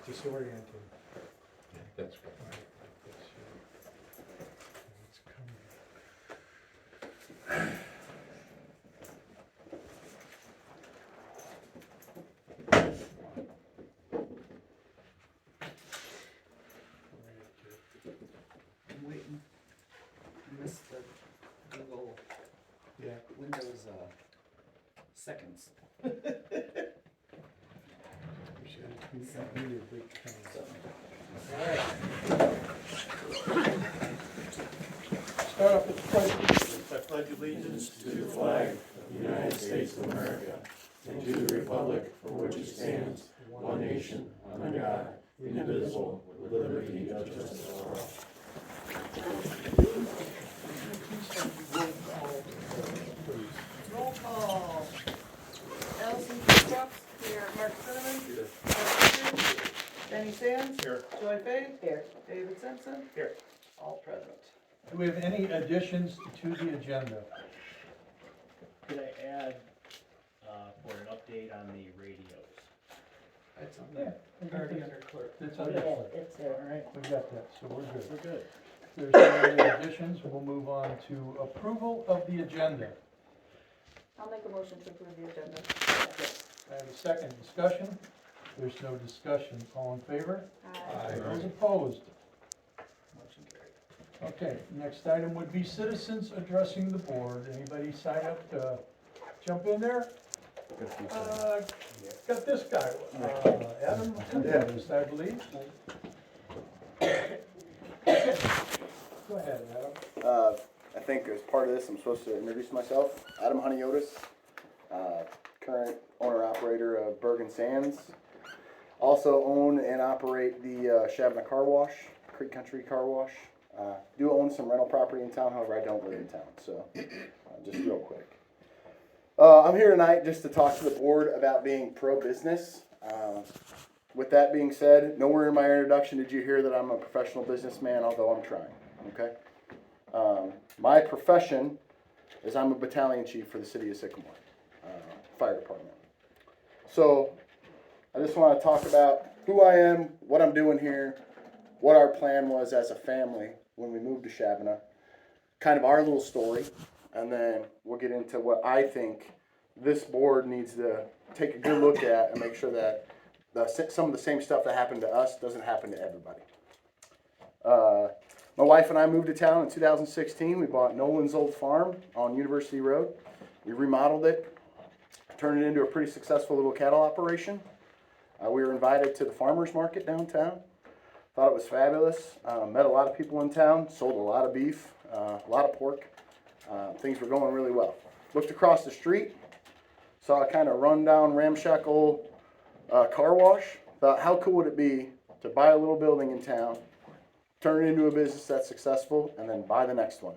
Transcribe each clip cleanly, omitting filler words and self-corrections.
disorienting. That's good. It's coming. I'm waiting. I missed the Google Yeah. Windows seconds. We should be a big coming. So, Start off with the pledge. I pledge allegiance to the flag of the United States of America and to the republic for which it stands, one nation, under God, indivisible, with liberty and justice for all. Roll call. Allison Kirkhoff. Here. Mark Cinnamon. Here. Mark Peters. Danny Sands. Here. Joy Fay. Here. David Simpson. Here. All present. Do we have any additions to the agenda? Could I add, for an update on the radios? It's on Yeah. there. Already under clerk. It's on there. It's there. All right, we got that, so we're good. We're good. If there's no other additions, we'll move on to approval of the agenda. I'll make a motion to approve the agenda. I have a second discussion. There's no discussion. All in favor? Aye. Those opposed? Motion carried. Okay, next item would be citizens addressing the board. Anybody sign up to jump in there? Got this guy, Adam Hernandez, I believe. Go ahead, Adam. I think as part of this, I'm supposed to introduce myself. Adam Honeyodis, current owner-operator of Bergen Sands. Also own and operate the Shabana Car Wash, Creek Country Car Wash. Do own some rental property in town, however I don't live in town, so just real quick. I'm here tonight just to talk to the board about being pro-business. With that being said, nowhere in my introduction did you hear that I'm a professional businessman, although I'm trying, okay? My profession is I'm a battalion chief for the city of Sycamore, fire department. So I just want to talk about who I am, what I'm doing here, what our plan was as a family when we moved to Shabana, kind of our little story, and then we'll get into what I think this board needs to take a good look at and make sure that some of the same stuff that happened to us doesn't happen to everybody. My wife and I moved to town in 2016. We bought Nolan's old farm on University Road. We remodeled it, turned it into a pretty successful little cattle operation. We were invited to the farmers market downtown. Thought it was fabulous. Met a lot of people in town, sold a lot of beef, a lot of pork. Things were going really well. Looked across the street, saw a kind of rundown, ramshackle car wash. Thought, how cool would it be to buy a little building in town, turn it into a business that's successful, and then buy the next one,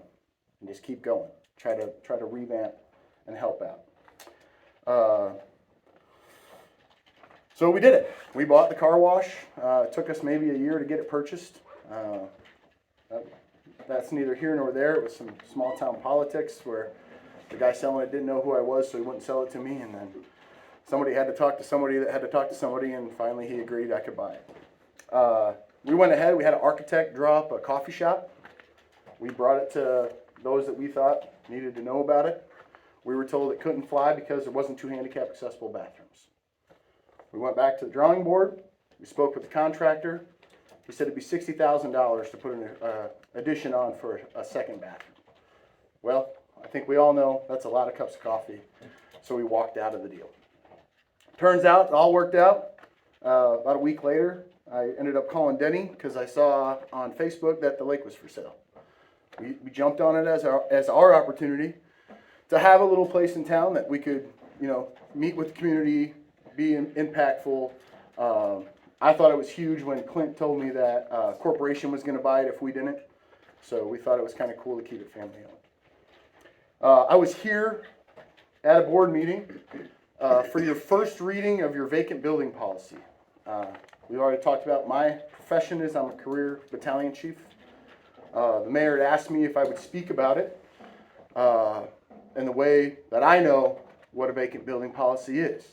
and just keep going. Try to revamp and help out. So we did it. We bought the car wash. It took us maybe a year to get it purchased. That's neither here nor there. It was some small town politics where the guy selling it didn't know who I was, so he wouldn't sell it to me, and then somebody had to talk to somebody that had to talk to somebody, and finally he agreed I could buy it. We went ahead. We had an architect draw up a coffee shop. We brought it to those that we thought needed to know about it. We were told it couldn't fly because there wasn't 2 handicap accessible bathrooms. We went back to the drawing board. We spoke with the contractor. He said it'd be $60,000 to put an addition on for a second bathroom. Well, I think we all know that's a lot of cups of coffee, so we walked out of the deal. Turns out it all worked out. About a week later, I ended up calling Denny because I saw on Facebook that the lake was for sale. We jumped on it as our opportunity to have a little place in town that we could, meet with the community, be impactful. I thought it was huge when Clint told me that a corporation was going to buy it if we didn't. So we thought it was kind of cool to keep it family owned. I was here at a board meeting for your first reading of your vacant building policy. We already talked about my profession is I'm a career battalion chief. The mayor had asked me if I would speak about it in the way that I know what a vacant building policy is.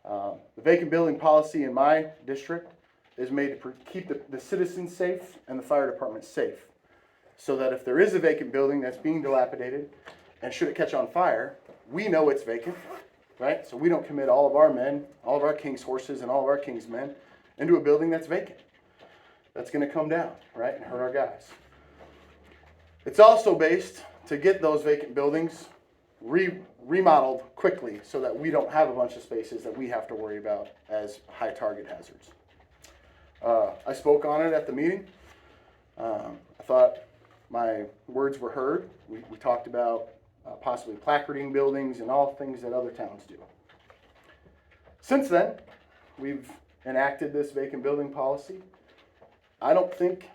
The vacant building policy in my district is made to keep the citizens safe and the fire department safe. So that if there is a vacant building that's being dilapidated, and should it catch on fire, we know it's vacant, right? So we don't commit all of our men, all of our king's horses, and all of our king's men into a building that's vacant. That's gonna come down, right, and hurt our guys. It's also based to get those vacant buildings remodeled quickly so that we don't have a bunch of spaces that we have to worry about as high target hazards. I spoke on it at the meeting. I thought my words were heard. We talked about possibly placarding buildings and all things that other towns do. Since then, we've enacted this vacant building policy. I don't think,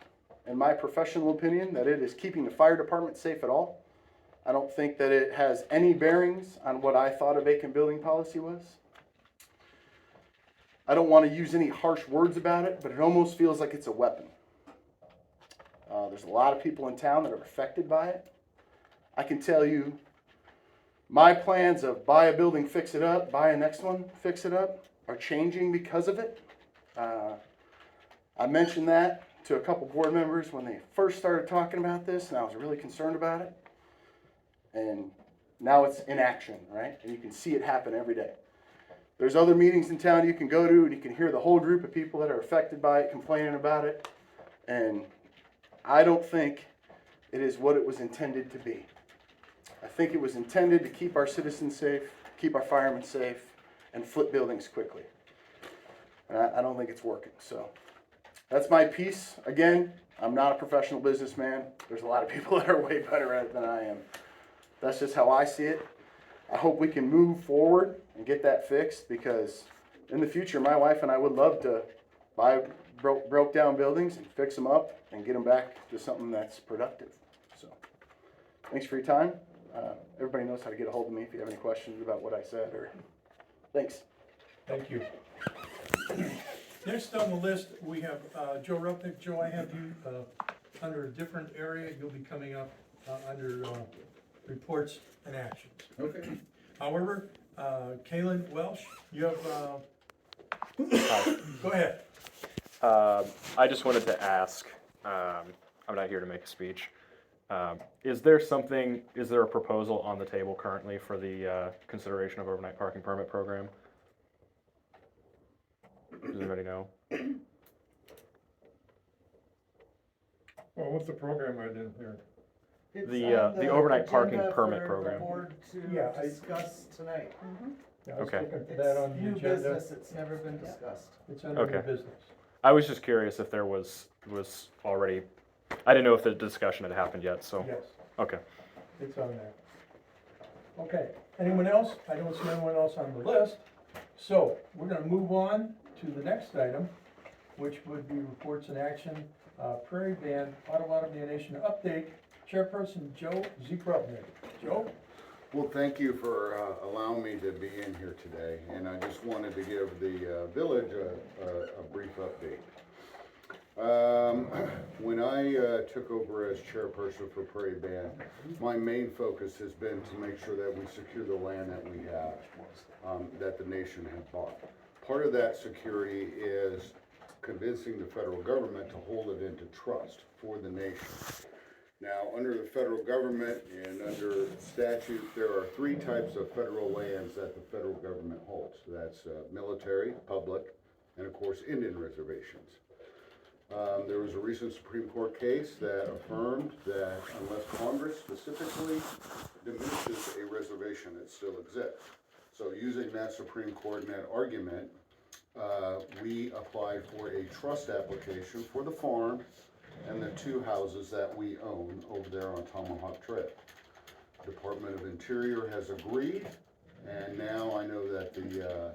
in my professional opinion, that it is keeping the fire department safe at all. I don't think that it has any bearings on what I thought a vacant building policy was. I don't want to use any harsh words about it, but it almost feels like it's a weapon. There's a lot of people in town that are affected by it. I can tell you, my plans of buy a building, fix it up, buy a next one, fix it up, are changing because of it. I mentioned that to a couple board members when they first started talking about this, and I was really concerned about it. And now it's in action, right? And you can see it happen every day. There's other meetings in town you can go to, and you can hear the whole group of people that are affected by it complaining about it. And I don't think it is what it was intended to be. I think it was intended to keep our citizens safe, keep our firemen safe, and flip buildings quickly. And I don't think it's working. So that's my piece. Again, I'm not a professional businessman. There's a lot of people that are way better at it than I am. That's just how I see it. I hope we can move forward and get that fixed, because in the future, my wife and I would love to buy broke down buildings and fix them up and get them back to something that's productive. So thanks for your time. Everybody knows how to get a hold of me if you have any questions about what I said, or thanks. Thank you. Next on the list, we have Joe Rupnick. Joe, I have you under a different area. You'll be coming up under reports and actions. Okay. However, Kaylin Welsh, you have, go ahead. I just wanted to ask, I'm not here to make a speech. Is there a proposal on the table currently for the consideration of overnight parking permit program? Does anybody know? Well, what's the program I didn't hear? It's The on overnight parking agenda permit for program. the board to Yeah, I- discuss tonight. I was Okay. looking for that on It's the new agenda. business, it's never been discussed. It's under new Okay. business. I was just curious if there was already, I didn't know if the discussion had happened yet, so, Yes, okay. it's on there. Okay, anyone else? I don't see anyone else on the list. So, we're gonna move on to the next item, which would be reports and action, Prairie Band Potawatomi Nation update. Chairperson Joe Rupnick. Joe? Well, thank you for allowing me to be in here today, and I just wanted to give the village a brief update. When I took over as chairperson for Prairie Band, my main focus has been to make sure that we secure the land that we have, that the nation has bought. Part of that security is convincing the federal government to hold it into trust for the nation. Now, under the federal government and under statute, there are 3 types of federal lands that the federal government holds. That's military, public, and of course, Indian reservations. There was a recent Supreme Court case that affirmed that unless Congress specifically diminishes a reservation, it still exists. So using that Supreme Court and that argument, we applied for a trust application for the farm and the 2 houses that we own over there on Tomahawk Trail. Department of Interior has agreed, and now I know that the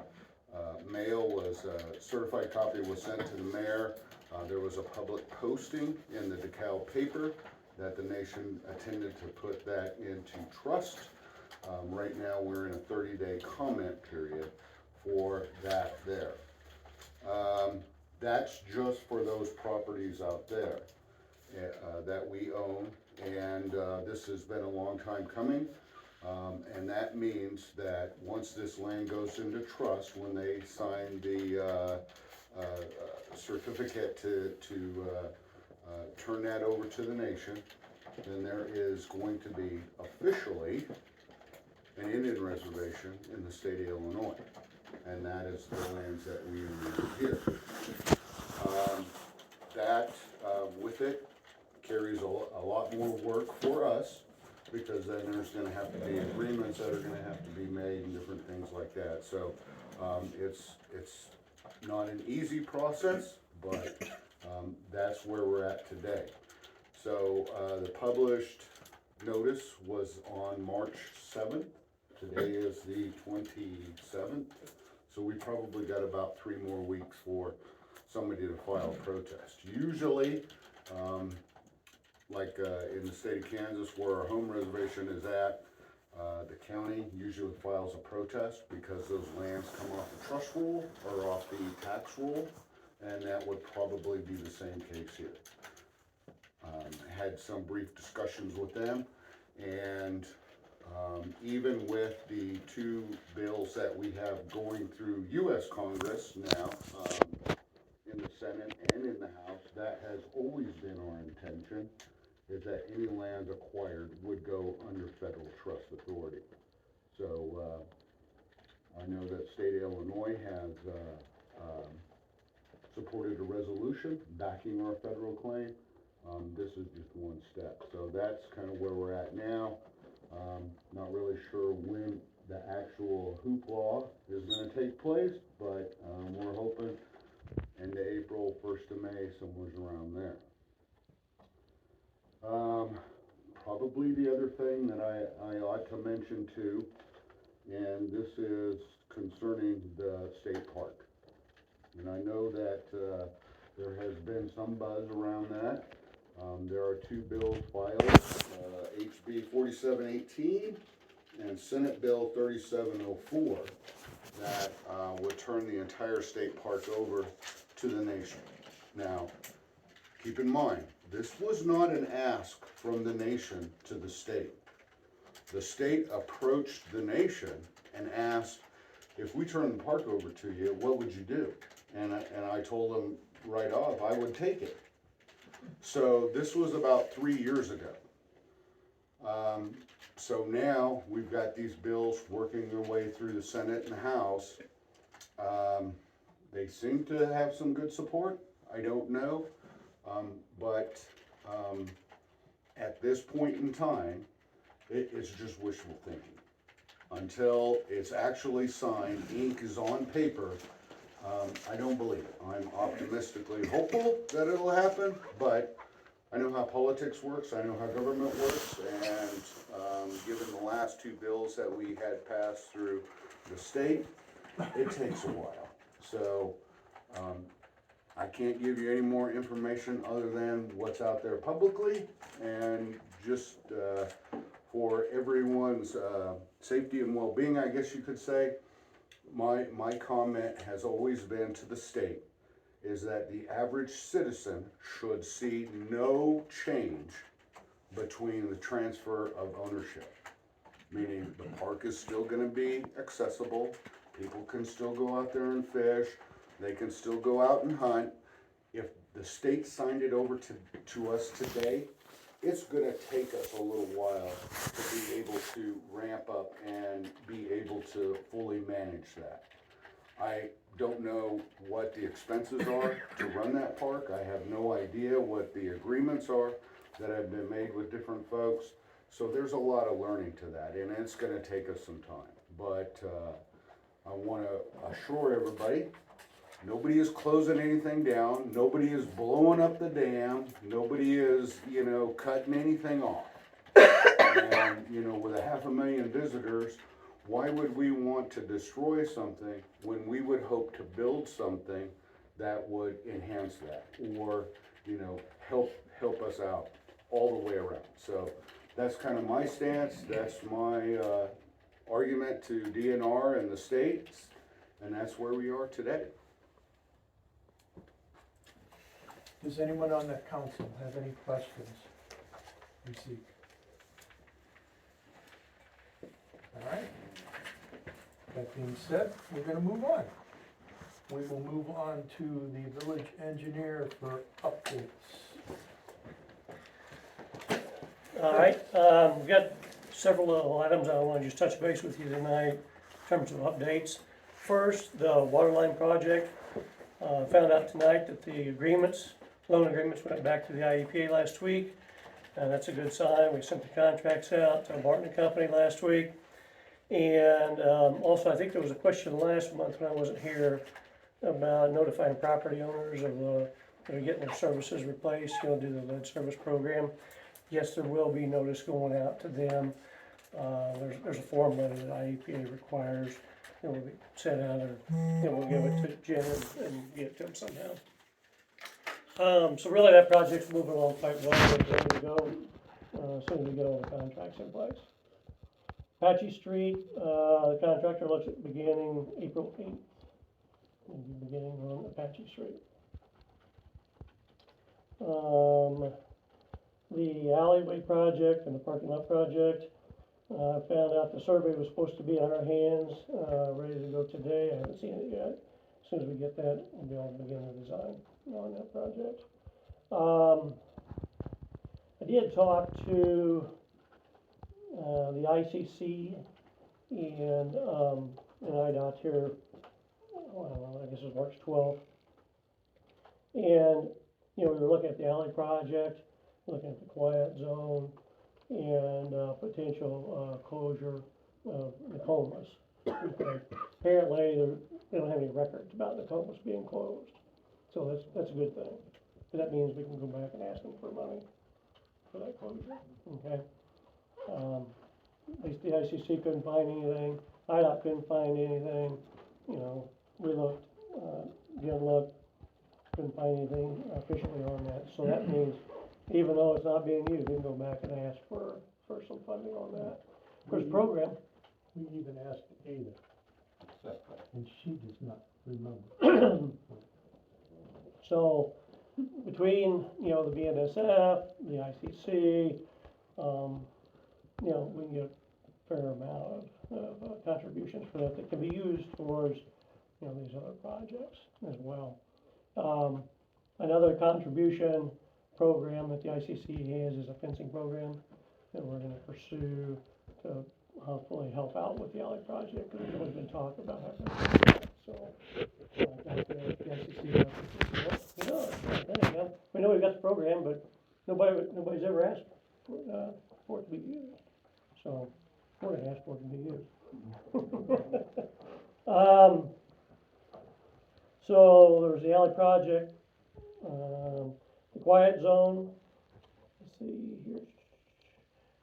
mail was, certified copy was sent to the mayor. There was a public posting in the DeKalb paper that the nation intended to put that into trust. Right now, we're in a 30-day comment period for that there. That's just for those properties out there that we own, and this has been a long time coming, and that means that once this land goes into trust, when they sign the certificate to turn that over to the nation, then there is going to be officially an Indian reservation in the state of Illinois, and that is the lands that we own here. That, with it, carries a lot more work for us, because then there's gonna have to be agreements that are gonna have to be made and different things like that. So, it's not an easy process, but, that's where we're at today. So, the published notice was on March 7th. Today is the 27th. So we probably got about 3 more weeks for somebody to file a protest. Usually, in the state of Kansas where our home reservation is at, the county usually files a protest because those lands come off the trust roll or off the tax roll, and that would probably be the same case here. Had some brief discussions with them, and even with the 2 bills that we have going through U.S. Congress now, in the Senate and in the House, that has always been our intention, is that any land acquired would go under federal trust authority. So, I know that state of Illinois has supported a resolution backing our federal claim. This is just one step. So that's kind of where we're at now. Not really sure when the actual hoopla is going to take place, but we're hoping end of April, 1st of May, somewhere around there. Probably the other thing that I ought to mention too, and this is concerning the state park. And I know that there has been some buzz around that. There are 2 bills filed, HB 4718 and Senate Bill 3704, that would turn the entire state park over to the nation. Now, keep in mind, this was not an ask from the nation to the state. The state approached the nation and asked, if we turn the park over to you, what would you do? And I told them right off, I would take it. So this was about 3 years ago. So now we've got these bills working their way through the Senate and the House. They seem to have some good support. I don't know. But at this point in time, it's just wishful thinking. Until it's actually signed, ink is on paper, I don't believe it. I'm optimistically hopeful that it'll happen, but I know how politics works, I know how government works, and given the last 2 bills that we had passed through the state, it takes a while. So I can't give you any more information other than what's out there publicly, and just for everyone's safety and well-being, I guess you could say, my comment has always been to the state is that the average citizen should see no change between the transfer of ownership. Meaning the park is still going to be accessible, people can still go out there and fish, they can still go out and hunt. If the state signed it over to us today, it's going to take us a little while to be able to ramp up and be able to fully manage that. I don't know what the expenses are to run that park. I have no idea what the agreements are that have been made with different folks. So there's a lot of learning to that, and it's going to take us some time. But I want to assure everybody, nobody is closing anything down. Nobody is blowing up the dam. Nobody is, cutting anything off. And, with 500,000 visitors, why would we want to destroy something when we would hope to build something that would enhance that or, help us out all the way around? So that's kind of my stance. That's my argument to DNR and the states, and that's where we are today. Does anyone on the council have any questions? Received. All right. That being said, we're gonna move on. we will move on to the village engineer for updates. All right, we've got several little items I want to just touch base with you tonight in terms of updates. First, the water line project. Found out tonight that the loan agreements went back to the IEPA last week. That's a good sign. We sent the contracts out to Martin and Company last week. And also, I think there was a question last month when I wasn't here about notifying property owners of that are getting their services replaced, do the lead service program. Yes, there will be notice going out to them. There's a form letter that IEPA requires. It will be sent out, or we'll give it to Jen and get it to them somehow. So really, that project's moving along quite well. It's ready to go as soon as we get all the contracts in place. Apache Street, the contractor looks at beginning April 8th. We'll be beginning on Apache Street. The alleyway project and the parking lot project, I found out the survey was supposed to be on our hands, ready to go today. I haven't seen it yet. As soon as we get that, we'll be able to begin the design on that project. I did talk to the ICC and IDOT here, I guess it was March 12th. And, we were looking at the alley project, looking at the quiet zone, and potential closure of Nokomis. Okay. Apparently, they don't have any records about Nokomis being closed. So that's a good thing. But that means we can go back and ask them for money for that closure. Okay. At least the ICC couldn't find anything. IDOT couldn't find anything. We looked, Jim looked, couldn't find anything officially on that. So that means even though it's not being used, we can go back and ask for some funding on that. Of course, program. We even asked Ada, and she does not remember. So between, the BNSF, the ICC, we can get a fair amount of contributions for that can be used towards, these other projects as well. Another contribution program that the ICC has is a fencing program that we're going to pursue to hopefully help out with the alley project. There's always been talk about having so the ICC, we know we've got the program, but nobody's ever asked for it to be used. So we're going to ask for it to be used. So there's the alley project, the quiet zone. Let's see here.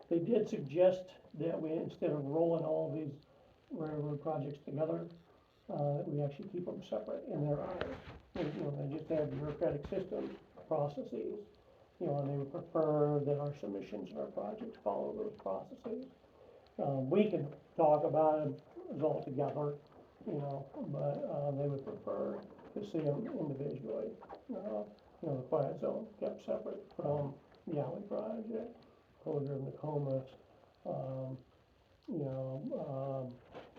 They did suggest that we, instead of rolling all these railroad projects together, that we actually keep them separate in their eyes. They just have bureaucratic systems, processes, and they would prefer that our submissions and our projects follow those processes. We can talk about it all together, but they would prefer to see them individually. The quiet zone kept separate from the alley project, closure of Nokomis,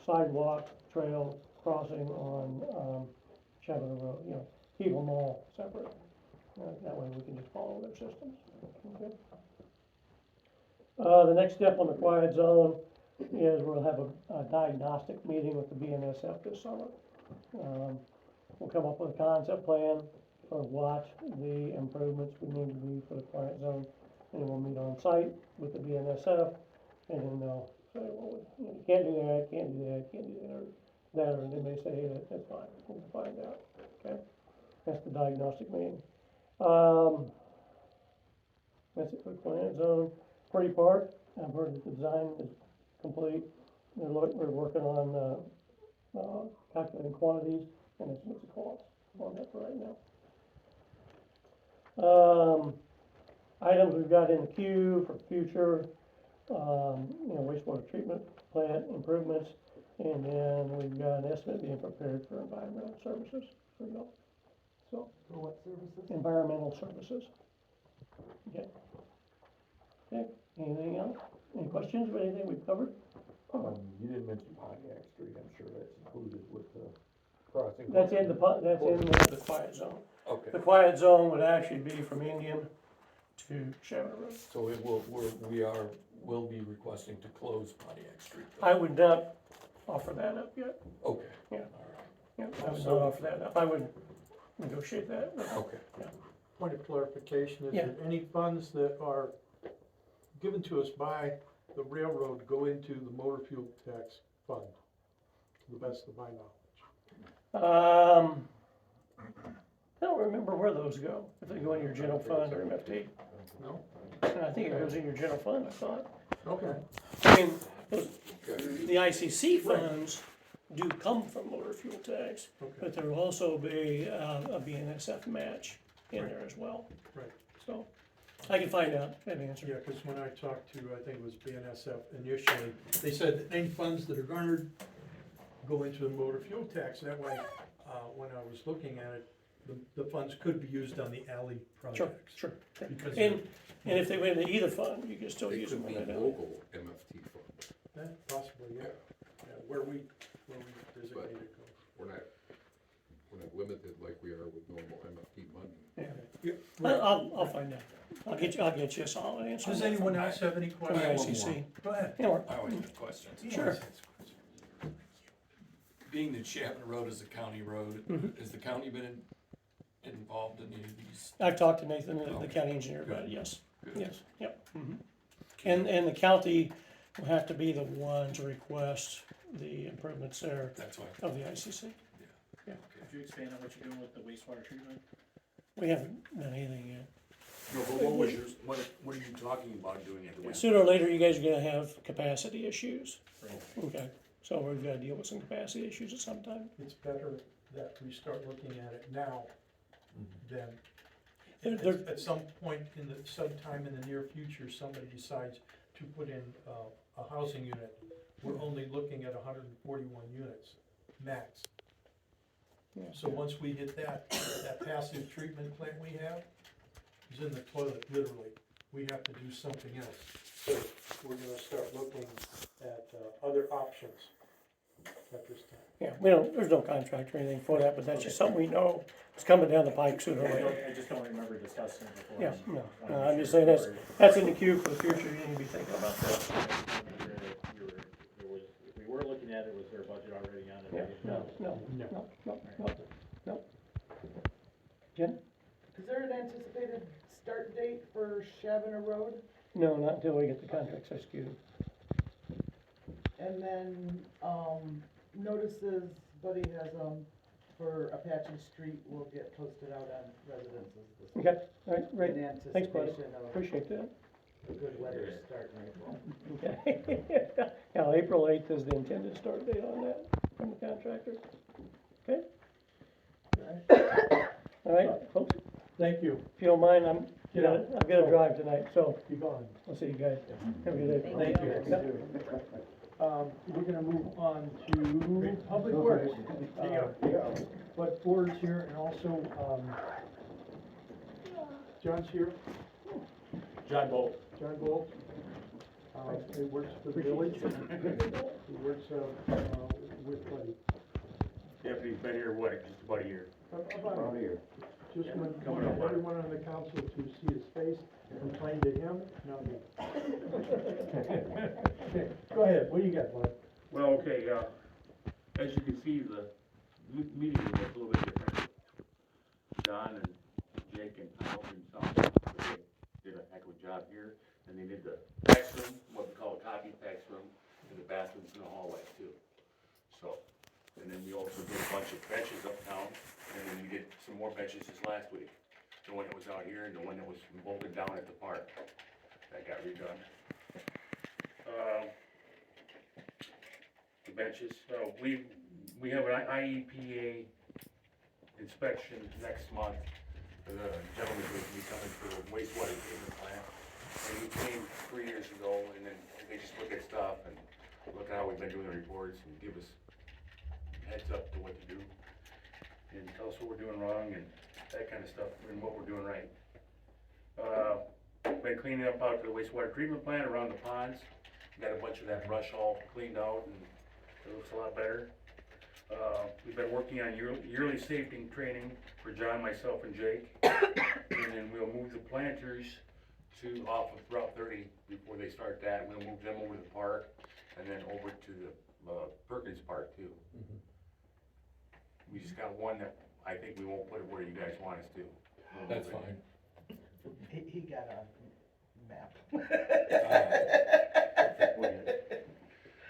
sidewalk, trail crossing on Chevrolet Road, keep them all separate. That way we can just follow their systems. Okay. The next step on the quiet zone is we'll have a diagnostic meeting with the BNSF this summer. We'll come up with a concept plan for what the improvements we need to be for the quiet zone, and we'll meet on site with the BNSF, and then they'll say, well, you can't do that, can't do that, can't do that, or they may say, hey, that's fine, we'll find out. Okay, that's the diagnostic meeting. That's it for the quiet zone. Pretty Park, I've heard that the design is complete. We're working on calculating quantities and estimates of costs on that for right now. Items we've got in the queue for future, wastewater treatment plant improvements, and then we've got an estimate being prepared for environmental services. So, For what services? environmental services. Okay. Okay. Anything else? Any questions about anything we've covered? You didn't mention Pontiac Street, I'm sure that's included with the crossing. That's in the the quiet zone. Okay, The quiet zone would actually be from Indian to Shabbat Road. So it will be requesting to close Pontiac Street. though. I would not offer that up yet. Okay. Yeah. All right. Yeah, I would not offer that up. I would negotiate that. Okay. Point of clarification, is Yeah. there any funds that are given to us by the railroad go into the motor fuel tax fund? To the best of my knowledge. I don't remember where those go, if they go in your general fund or MFT. No? I think it goes in your general fund, I thought. Okay. I mean, the ICC funds do come from motor fuel tax, Okay. but there will also be a BNSF match in there as well. Right. So, I can find out that answer. Yeah, because when I talked to, I think it was BNSF initially, they said that any funds that are garnered go into the motor fuel tax. That way, when I was looking at it, the funds could be used on the alley Sure, projects. sure. Because And if they went into either fund, you can still It use them could on be that. local MFT fund. possibly, yeah. Yeah, where we designated goes. We're not limited like we are with normal MFT money. Yeah. Yeah, I'll find out. I'll get you a solid answer. Does anyone else have any From the questions? ICC. Go ahead. Yeah, I always have questions. Sure. Being that Chapman Road is a county road, Mhm. has the county been involved in any of these? I've talked to Nathan, the Okay. county engineer, about it, yes, Good. yes, yep. Mhm. And the county will have to be the one to request the improvements there That's why. of the ICC. Could you expand on what you're doing with the wastewater treatment? We haven't done anything yet. No, but what was your, what are you talking about doing at the waste? Sooner or later, you guys are gonna have capacity issues, Right. okay? So we've gotta deal with some capacity issues at some time. It's better that we start looking at it now than There- at some point sometime in the near future, somebody decides to put in a housing unit. We're only looking at 141 units, max. Yeah. So once we hit that passive treatment plant we have is in the toilet, literally. We have to do something else. So we're gonna start looking at other options at this time. Yeah, there's no contract or anything for that, but that's just something we know is coming down the pike sooner or later. I just don't remember discussing it before. Yeah, no, I'm just saying that's in the queue for the future, you need to be thinking about that. If we were looking at it, was there a budget already on it? Yeah, no. Jen? Is there an anticipated start date for Shabana Road? No, not until we get the contracts executed. And then, notices Buddy has, for Apache Street will get posted out on residences this week. Okay, all right, great, In thanks, buddy, anticipation of appreciate that. a good weather start in April. Okay. Yeah, April 8th is the intended start date on that from the contractor. Okay, all right, folks, Thank you. if you don't mind, I'm gonna drive tonight, so Be gone. I'll see you guys. Have a good day. Thank you. Yep. We're gonna move on to Public Works. But Ford's here and also, John's here, John Bolt. John Gold. He works for the village. He works, with Buddy. Deputy's been here, what, just about a year? About a year. Just when Coming up on it. everyone on the council to see his face, complain to him, not me. Okay, go ahead, what do you got, bud? Well, okay, as you can see, the meeting was a little bit different. John and Jake and Kyle and some, they did a heck of a job here, and they did the fax room, what we call a copy fax room, and the bathrooms in the hallway too. So, and then we also did a bunch of benches uptown, and then we did some more benches this last week. The one that was out here and the one that was bolted down at the park, that got redone. The benches, we have an IEPA inspection next month. The gentleman who's be coming for the wastewater treatment plant. And he came 3 years ago, and then they just look at stuff and look at how we've been doing the reports and give us heads up to what to do. And tell us what we're doing wrong and that kind of stuff, and what we're doing right. Been cleaning up out to the wastewater treatment plant around the ponds. Got a bunch of that brush all cleaned out and it looks a lot better. We've been working on yearly safety training for John, myself, and Jake. And then we'll move the planters to off of Route 30 before they start that. We'll move them over to the park and then over to the Perkins Park too. We just got one that I think we won't put it where you guys want us to. That's fine. He got a map.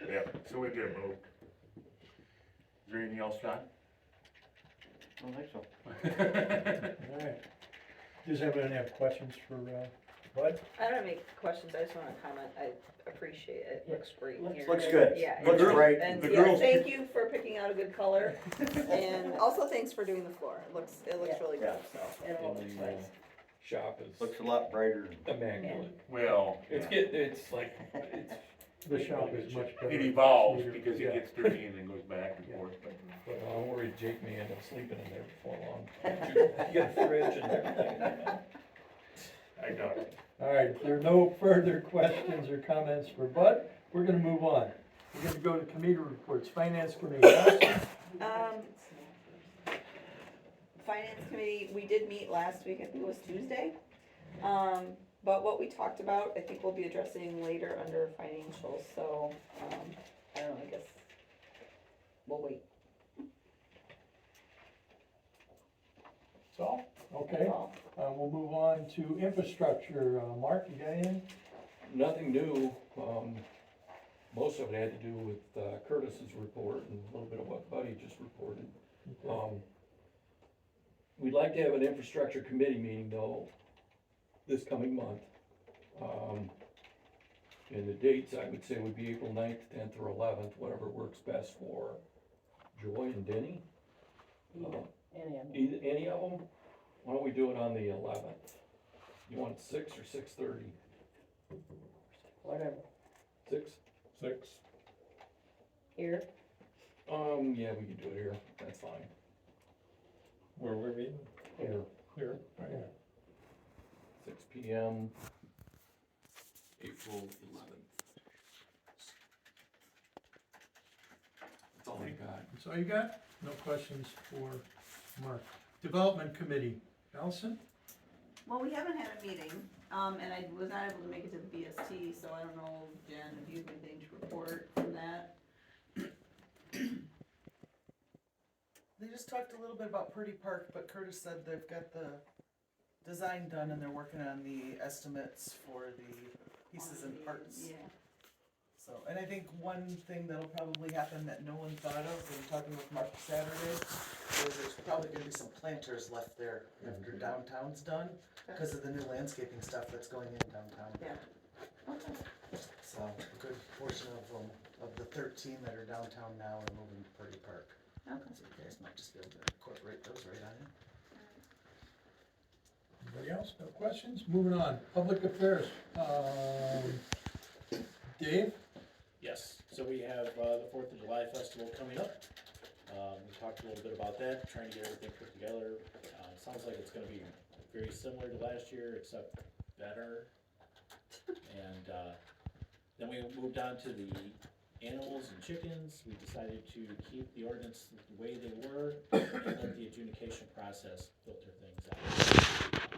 Yeah, so we get a vote. Is there anything else, John? I don't think so. Alright. Does anyone have questions for, Bud? I don't have any questions, I just wanna comment, I appreciate it, it looks great here. Looks good. Yeah. Looks and- great. And The yeah, girls- thank you for picking out a good color, and also thanks for doing the floor, it looks really good, so. It all looks And nice. the shop is Looks a lot brighter. immaculate. Well, It's getting, it's like, it's, The shop is much better. it evolves Neater. because Yeah. it gets dirty and then goes back and forth, but. but I'm worried Jake may end up sleeping in there before long. You got a fridge and everything. I doubt it. Alright, if there are no further questions or comments for Bud, we're gonna move on. We're gonna go to committee reports, Finance Committee. Allison? Finance committee, we did meet last week, I think it was Tuesday. But what we talked about, I think we'll be addressing later under financials, so, I don't know, I guess we'll wait. That's all? Okay, That's all. we'll move on to infrastructure. Mark, you got anything? Nothing new, most of it had to do with Curtis's report and a little bit of what Buddy just reported. We'd like to have an infrastructure committee meeting though, this coming month. And the dates, I would say, would be April 9th, 10th, or 11th, whatever works best for Joy and Denny. Any of them? Why don't we do it on the 11th? You want 6 or 6:30? Whatever. 6? 6. Here, Yeah, we can do it here, that's fine. Where we're meeting? Here, Here, right here. 6 PM, April 11th. That's all I got. That's all you got? No questions for Mark. Development Committee, Allison? well, we haven't had a meeting, and I was not able to make it to the BST, so I don't know, Jen, if you have anything to report from that. They just talked a little bit about Purdy Park, but Curtis said they've got the design done and they're working on the estimates for the pieces and parts. Yeah. So, and I think one thing that'll probably happen that no one thought of, when talking with Mark Saturday, is there's probably gonna be some planters left there after downtown's done, because of the new landscaping stuff that's going in downtown. Yeah. Okay. So, a good portion of them, of the 13 that are downtown now are moving to Purdy Park. Okay. So you guys might just be able to incorporate those right on in. Anybody else? No questions? Moving on. Public Affairs. Dave? Yes, so we have, the 4th of July Festival coming up. We talked a little bit about that, trying to get everything put together. Sounds like it's gonna be very similar to last year, except better. And, then we moved on to the animals and chickens. We decided to keep the ordinance the way they were and let the adjudication process filter things out.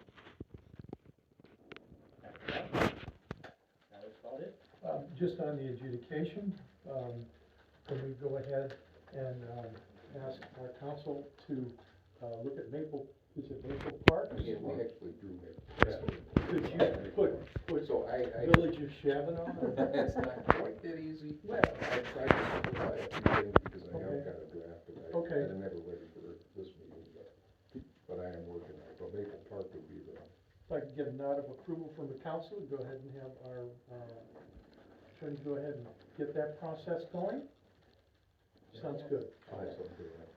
After that, that was about it. Just on the adjudication, can we go ahead and, ask our council to, look at Maple, is it Maple Park? Yeah, we actually drew it. Could you put So I, Village of Chaminade? it's not quite that easy. Well, I tried to simplify a few things because I have got a draft and I Okay. I'm never ready for this meeting, but I am working on it. But Maple Park would be the, If I could get a nod of approval from the council, go ahead and have our, attorney go ahead and get that process going. Sounds good. I'll have something for that.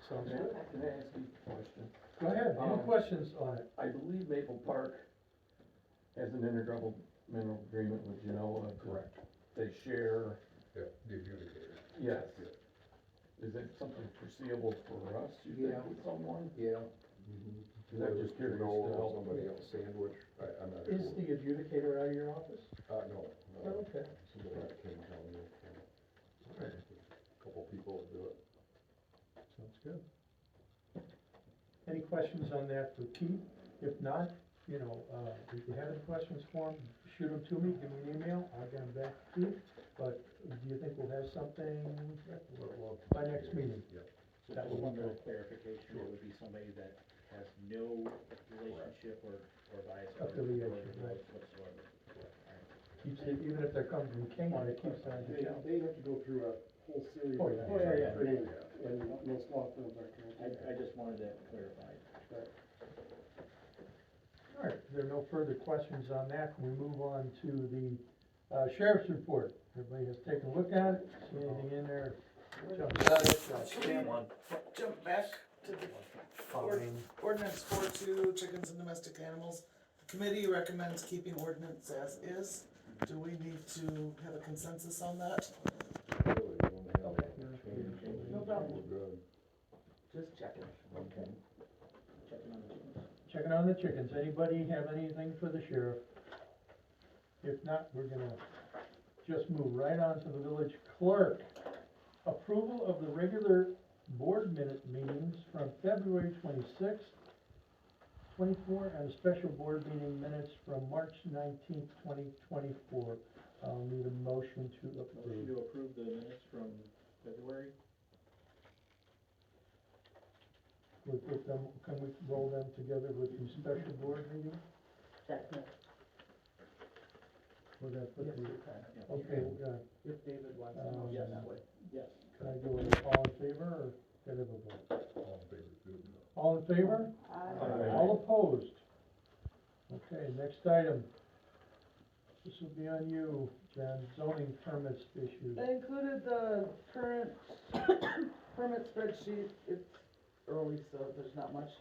Sounds good. Can I ask you a question? Go ahead, any questions on it? I believe Maple Park has an intergovernmental agreement with Genoa. Correct. They share. Yeah, the adjudicator. Yes. Is it something foreseeable for us, you think, with someone? Yeah. Cause I'm just curious to help somebody else sandwich, I'm not Is the adjudicator out of your office? No. Oh, okay. Somebody that came down here. A couple people do it. Any questions on that for Keith? If not, you know, if you have any questions for him, shoot them to me, give me an email, I'll get them back to you. But do you think we'll have something by next meeting? That would be no clarification, it would be somebody that has no relationship or bias or Affiliation, right. whatsoever. Keeps it, even if they're coming from Kmart, it keeps it on the shelf. They have to go through a whole series Oh, of yeah. training, and most law firms are. I just wanted that clarified. All right, if there are no further questions on that, can we move on to the sheriff's report? Everybody has taken a look at it, see anything in there? Jump out it, stamp one. Jump back to the ordinance 4.2, chickens and domestic animals. The committee recommends keeping ordinance as is. Do we need to have a consensus on that? No problem. Just checking. Okay. Checking on the chickens. Anybody have anything for the sheriff? If not, we're gonna just move right on to the village clerk. Approval of the regular board minute meetings from February 26th, 24, and a special board meeting minutes from March 19th, 2024. I'll need a motion to Motion approve. to approve the minutes from February? We'll put them, can we roll them together with the special board meeting? We're gonna put the, okay, If David wants to motion Yes. that way. Yes. can I do it all in favor, or can I have a vote? All in favor? Aye. All opposed? Okay, next item. This will be on you, Jen, zoning permits issued. I included the current permit spreadsheet. It's early, so there's not much.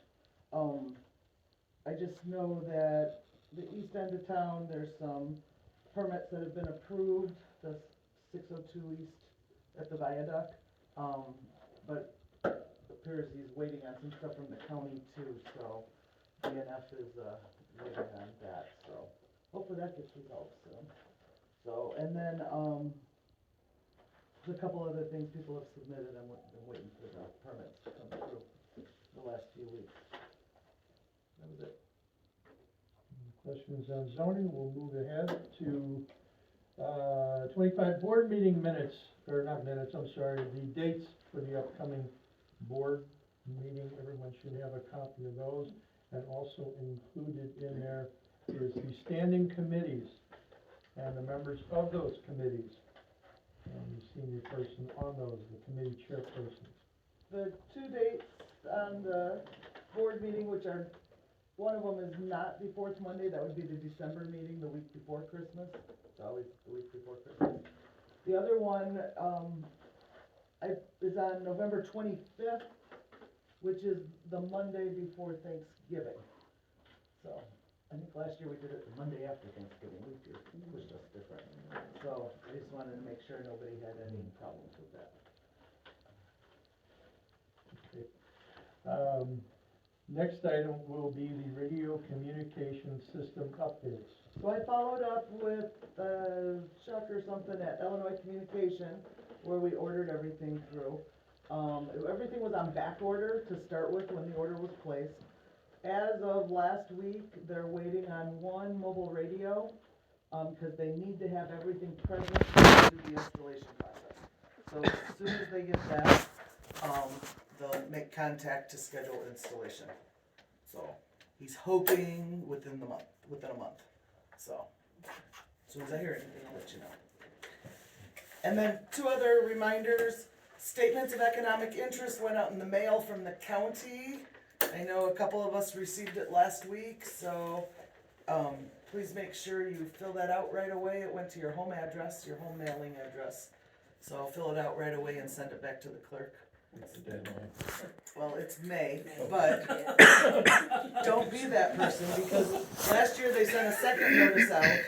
I just know that the east end of town, there's some permits that have been approved, the 602 east at the viaduct. But appears he's waiting on some stuff from the county too, so DNF is, waiting on that, so hopefully that gets resolved soon. So, and then, there's a couple other things people have submitted, I'm waiting for the permits to come through the last few weeks. That was it. Questions on zoning, we'll move ahead to, 25 board meeting minutes, or not minutes, I'm sorry, the dates for the upcoming board meeting. Everyone should have a copy of those, and also included in there is the standing committees and the members of those committees. And the senior person on those, the committee chairpersons. The two dates on the board meeting, which are, one of them is not the fourth Monday, that would be the December meeting, the week before Christmas. It's always the week before Christmas. The other one, is on November 25th, which is the Monday before Thanksgiving. So, I think last year we did it the Monday after Thanksgiving, we was just different. So, I just wanted to make sure nobody had any problems with that. Next item will be the radio communication system updates. So I followed up with Chuck or something at Illinois Communication, where we ordered everything through. Everything was on back order to start with when the order was placed. As of last week, they're waiting on one mobile radio, because they need to have everything present to do the installation process. So as soon as they get that, they'll make contact to schedule installation. So he's hoping within a month. So as soon as I hear anything, I'll let you know. And then two other reminders. Statements of economic interest went out in the mail from the county. I know a couple of us received it last week, so please make sure you fill that out right away. It went to your home address, your home mailing address. So fill it out right away and send it back to the clerk. Well, it's May, but don't be that person, because last year they sent a second notice out,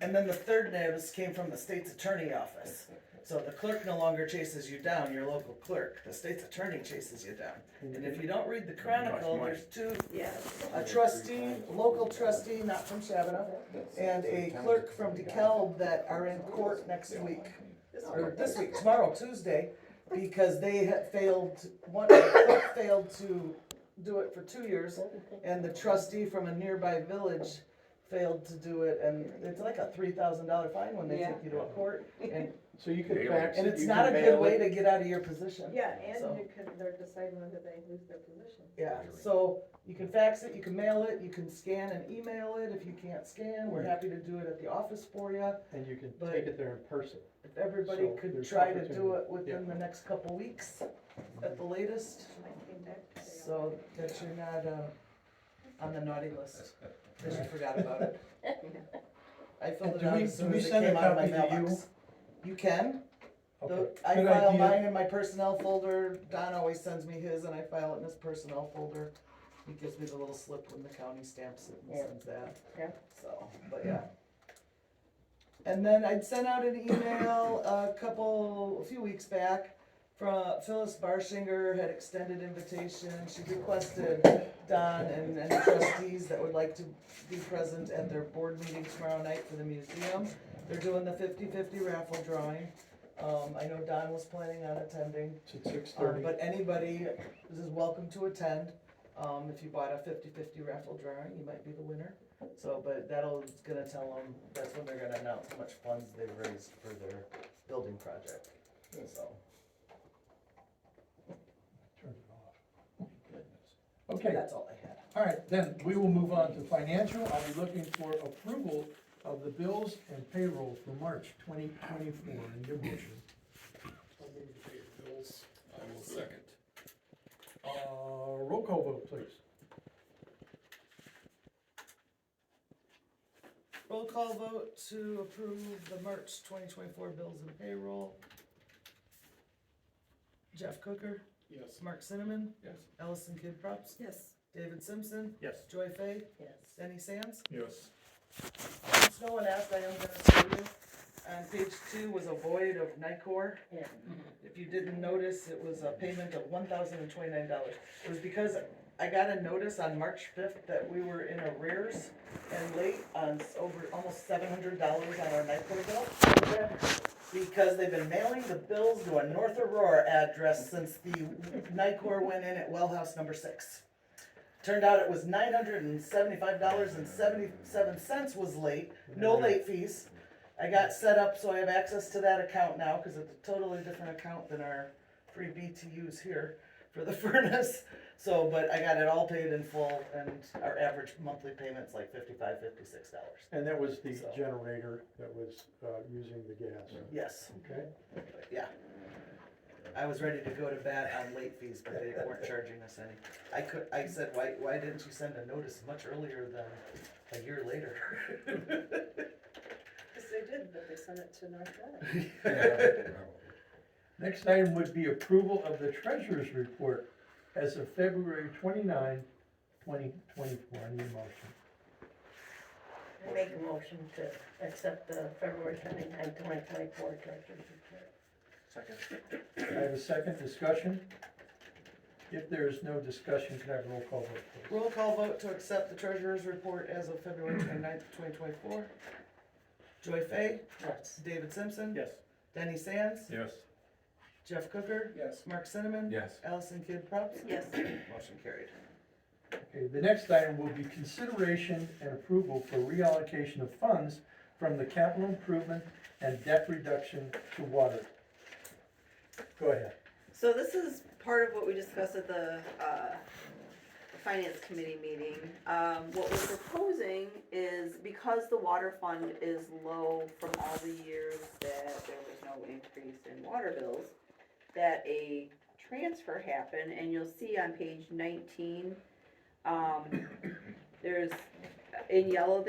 and then the third notice came from the state's attorney office. So the clerk no longer chases you down, your local clerk, the state's attorney chases you down. And if you don't read the Chronicle, there's two, a trustee, local trustee, not from Shabana, and a clerk from DeKalb that are in court next week, or this week, tomorrow, Tuesday, because they had failed, one clerk failed to do it for 2 years, and the trustee from a nearby village failed to do it, and it's like a $3,000 fine when they Yeah. take you to a court, and, So you could fax it, and it's you not a can good mail way it. to get out of your position. Yeah, and So- you can, they're deciding whether they lose their position. Yeah, so you can fax it, you can mail it, you can scan and email it. If you can't scan, we're happy to do it at the office for you. And you can But- take it there in person. If everybody So could there's try to do opportunity. it within the next couple weeks at the latest, I came back today. so that you're not, on the naughty list, cause you forgot about it. I filled it Do out we- as soon do we as it send a came out of my copy to you? mailbox. You can. Okay, I good file idea. mine in my personnel folder. Don always sends me his and I file it in his personnel folder. He gives me the little slip when the county stamps it and Yeah. sends that. Yeah. So, but yeah. And then I'd sent out an email a few weeks back from Phyllis Barshinger had extended invitation. She requested Don and any trustees that would like to be present at their board meeting tomorrow night for the museum. They're doing the 50-50 raffle drawing. I know Don was planning on attending. It's at 6:30. But anybody is welcome to attend. If you bought a 50-50 raffle drawing, you might be the winner. So, but it's gonna tell them, that's when they're gonna announce how much funds they've raised for their building project, so. Turn it off. Okay, That's all I had. all right, then we will move on to financial. I'll be looking for approval of the bills and payroll for March 2024. Need a motion. I will second. Roll call vote, please. Roll call vote to approve the March 2024 bills and payroll. Jeff Cooker, Yes. Mark Cinnamon, Yes. Allison Kidd Props, Yes. David Simpson, Yes. Joy Fay, Yes. Denny Sands. Yes. Since no one asked, I am gonna tell you, on page 2 was a void of NICOR. Yeah. If you didn't notice, it was a payment of $1,029. It was because I got a notice on March 5th that we were in arrears and late on over almost $700 on our NICOR bill. Because they've been mailing the bills to a North Aurora address since the NICOR went in at well house number 6. Turned out it was $975.77 was late, no late fees. I got set up so I have access to that account now, cause it's a totally different account than our free BTUs here for the furnace. So, but I got it all paid in full and our average monthly payment's like $55, $56. And that was the So- generator that was using the gas, Yes, okay? yeah. I was ready to go to bat on late fees, but they weren't charging us any. I said, why didn't you send a notice much earlier than a year later? Yes, they did, but they sent it to North Valley. Next item would be approval of the treasurer's report as of February 29, 2024. I need a motion. I make a motion to accept the February 29, 2024 treasurer's report. Second. I have a second discussion. If there is no discussion, can I have a roll call vote, please? Roll call vote to accept the treasurer's report as of February 29th, 2024. Joy Fay, Yes. David Simpson, Yes. Denny Sands, Yes. Jeff Cooker, Yes. Mark Cinnamon, Yes. Allison Kidd Props. Yes. Motion carried. Okay, the next item will be consideration and approval for reallocation of funds from the capital improvement and debt reduction to water. Go ahead. So this is part of what we discussed at the finance committee meeting. What we're proposing is, because the water fund is low from all the years that there was no increase in water bills, that a transfer happen, and you'll see on page 19, there's, in yellow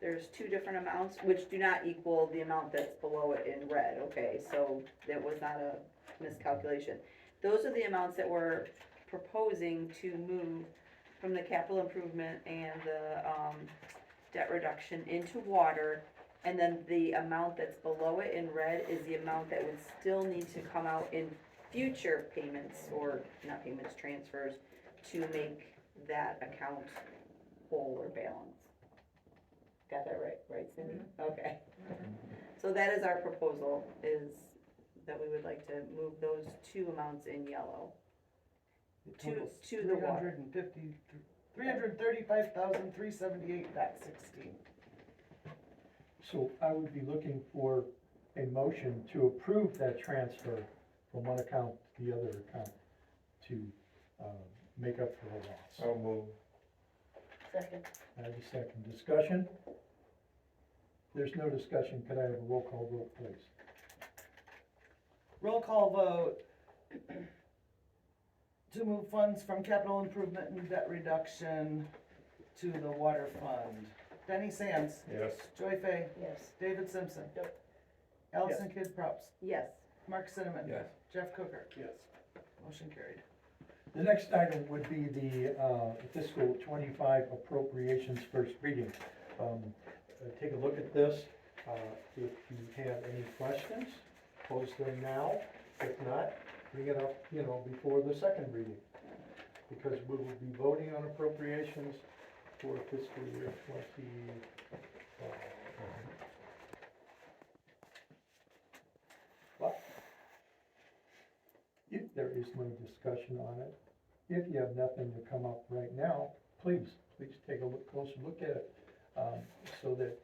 there's two different amounts, which do not equal the amount that's below it in red, okay? So that was not a miscalculation. Those are the amounts that we're proposing to move from the capital improvement and the debt reduction into water. And then the amount that's below it in red is the amount that would still need to come out in future payments, or not payments, transfers, to make that account whole or balanced. Got that right, Cindy? Okay. So that is our proposal, is that we would like to move those two amounts in yellow. To the water. 335,378.16. So I would be looking for a motion to approve that transfer from one account to the other account to, make up for the loss. I'll move. Second. I have a second discussion. If there's no discussion, could I have a roll call vote, please? Roll call vote to move funds from capital improvement and debt reduction to the water fund. Benny Sands, Yes. Joy Fay, Yes. David Simpson. Yep. Allison Kidd Props, Yes. Mark Cinnamon. Yes. Jeff Cooker. Yes. Motion carried. The next item would be the fiscal '25 appropriations first reading. Take a look at this. If you have any questions, pose them now. If not, bring it up, before the second reading. Because we will be voting on appropriations for fiscal year '25. But if there is no discussion on it, if you have nothing to come up right now, please take a closer look at it, so that,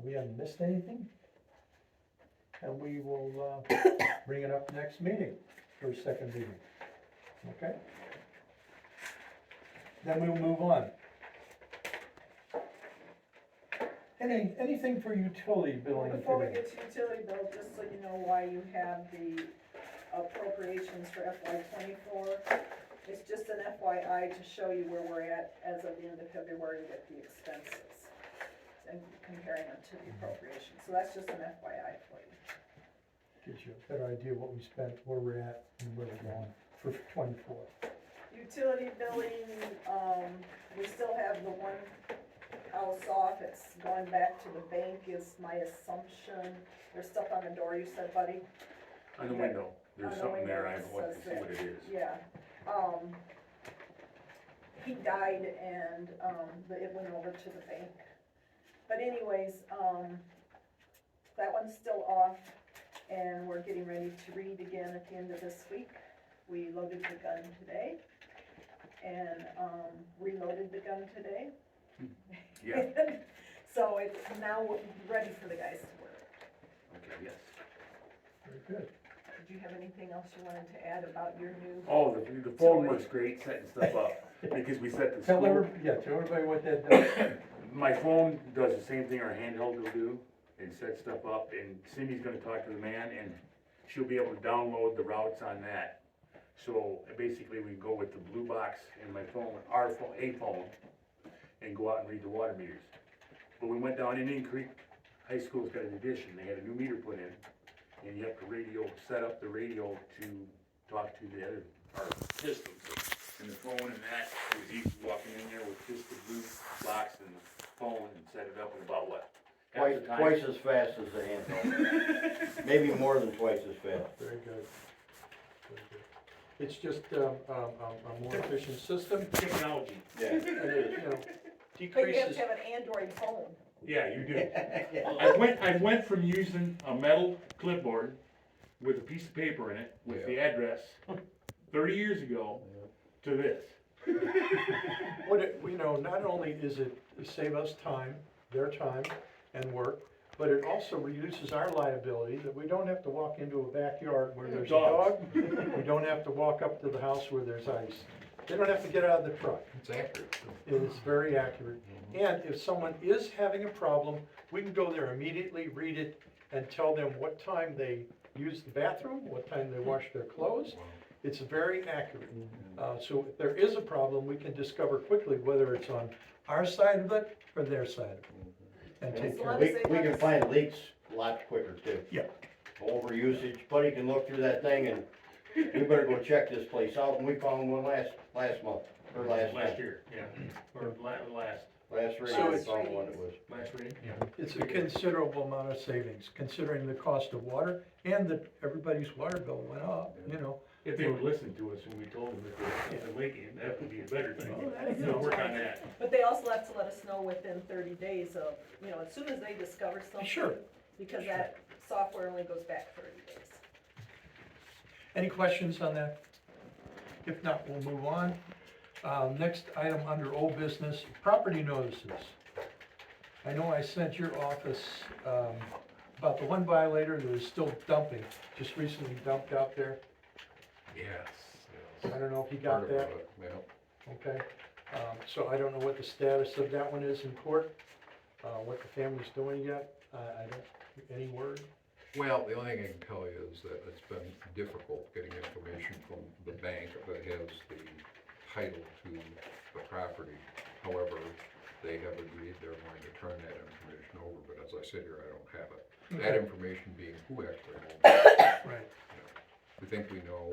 we haven't missed anything. And we will, bring it up next meeting for a second reading. Okay? Then we'll move on. Anything for utility billing Before we today? get to utility bill, just so you know why you have the appropriations for FY '24, it's just an FYI to show you where we're at as of the end of February with the expenses and comparing them to the appropriations. So that's just an FYI for you. Gives you a better idea what we spent, where we're at, and where we're going for '24. Utility billing, we still have the one house off, it's going back to the bank is my assumption. There's stuff on the door, you said, buddy? On the window, there's On the something there, I window, want it to says see what it is. Yeah, he died and, it went over to the bank. But anyways, that one's still off and we're getting ready to read again at the end of this week. We loaded the gun today and, reloaded the gun today. Yeah, So it's now ready for the guys to work. okay, yes. Very good. Did you have anything else you wanted to add about your new? Oh, the phone works great setting stuff up, because we set the Tell school. everybody what that does. My phone does the same thing our handheld will do, and set stuff up, and Cindy's gonna talk to the man, and she'll be able to download the routes on that. So basically, we go with the blue box in my phone, our phone, a phone, and go out and read the water meters. But we went down Indian Creek High School's got an addition, they had a new meter put in, and you have to set up the radio to talk to the other, our systems. And the phone and that, it was easy walking in there with just the blue box and the phone and set it up in about what? half the time? Twice as fast as the handheld. Maybe more than twice as fast. Very good. Very good. It's just, a more efficient system, Technology. Yeah. and it, But you have decreases. to have an Android phone. Yeah, you do. I went from using a metal clipboard with a piece of paper in it with the address 30 years ago to this. Not only is it save us time, their time and work, but it also reduces our liability, that we don't have to walk into a backyard where there's a dog. We don't have to walk up to the house where there's ice. They don't have to get out of the truck. It's accurate. It is very accurate. And if someone is having a problem, we can go there immediately, read it, and tell them what time they use the bathroom, what time they wash their clothes. It's very accurate. So if there is a problem, we can discover quickly whether it's on our side of it or their side of it. And take care of it. We can find leaks a lot quicker too. Yeah. Overusage, Buddy can look through that thing and we better go check this place out, and we found one last month, or last year, yeah, or last rating, we found one that was. last reading. It's a considerable amount of savings, considering the cost of water and that everybody's water bill went up, If they would listen to us when we told them that there was a leak, that would be a better thing. Oh, that is So work on that. But they also have to let us know within 30 days of, as soon as they discover something. Sure. Because that software only goes back 30 days. Any questions on that? If not, we'll move on. Next item under old business, property notices. I know I sent your office, about the one violator that is still dumping, just recently dumped out there. Yes. I don't know if you got that. Okay, so I don't know what the status of that one is in court, what the family's doing yet, I don't, any word? Well, the only thing I can tell you is that it's been difficult getting information from the bank that has the title to the property. However, they have agreed they're going to turn that information over, but as I sit here, I don't have it. That information being who actually owns it. Right. We think we know,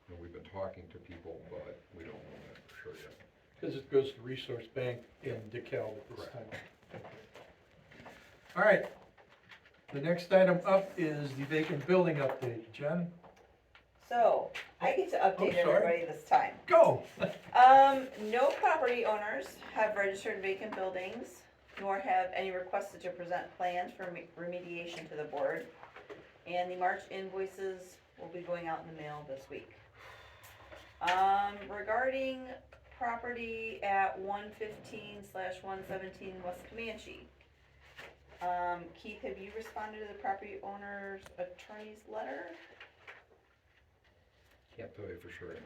and we've been talking to people, but we don't know that for sure yet. Because it goes to Resource Bank in DeKalb at this Correct. time. All right, the next item up is the vacant building update. Jen, So, I get to update Oh, sorry. everybody this time. go! No property owners have registered vacant buildings, nor have any requested to present plans for remediation to the board. And the March invoices will be going out in the mail this week. Regarding property at 115/117 West Comanche. Keith, have you responded to the property owner's attorney's letter? Can't tell you for sure, I know.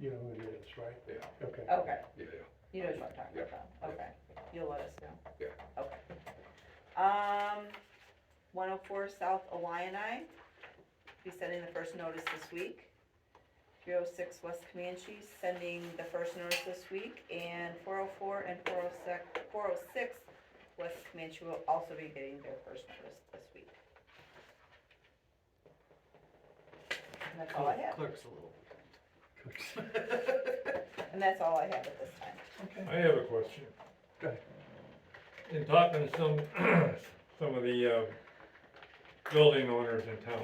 You know who it is, right? Yeah, Okay. Okay, yeah, you know what I'm talking about, Yeah. okay, you'll let us know. yeah. Okay. 104 South Illini, be sending the first notice this week. 306 West Comanche, sending the first notice this week, and 404 and 406 West Comanche will also be getting their first notice this week. And that's all I have, Clerk's a little. and that's all I have at this time. Okay. I have a question. Go ahead. In talking to some of the building owners in town,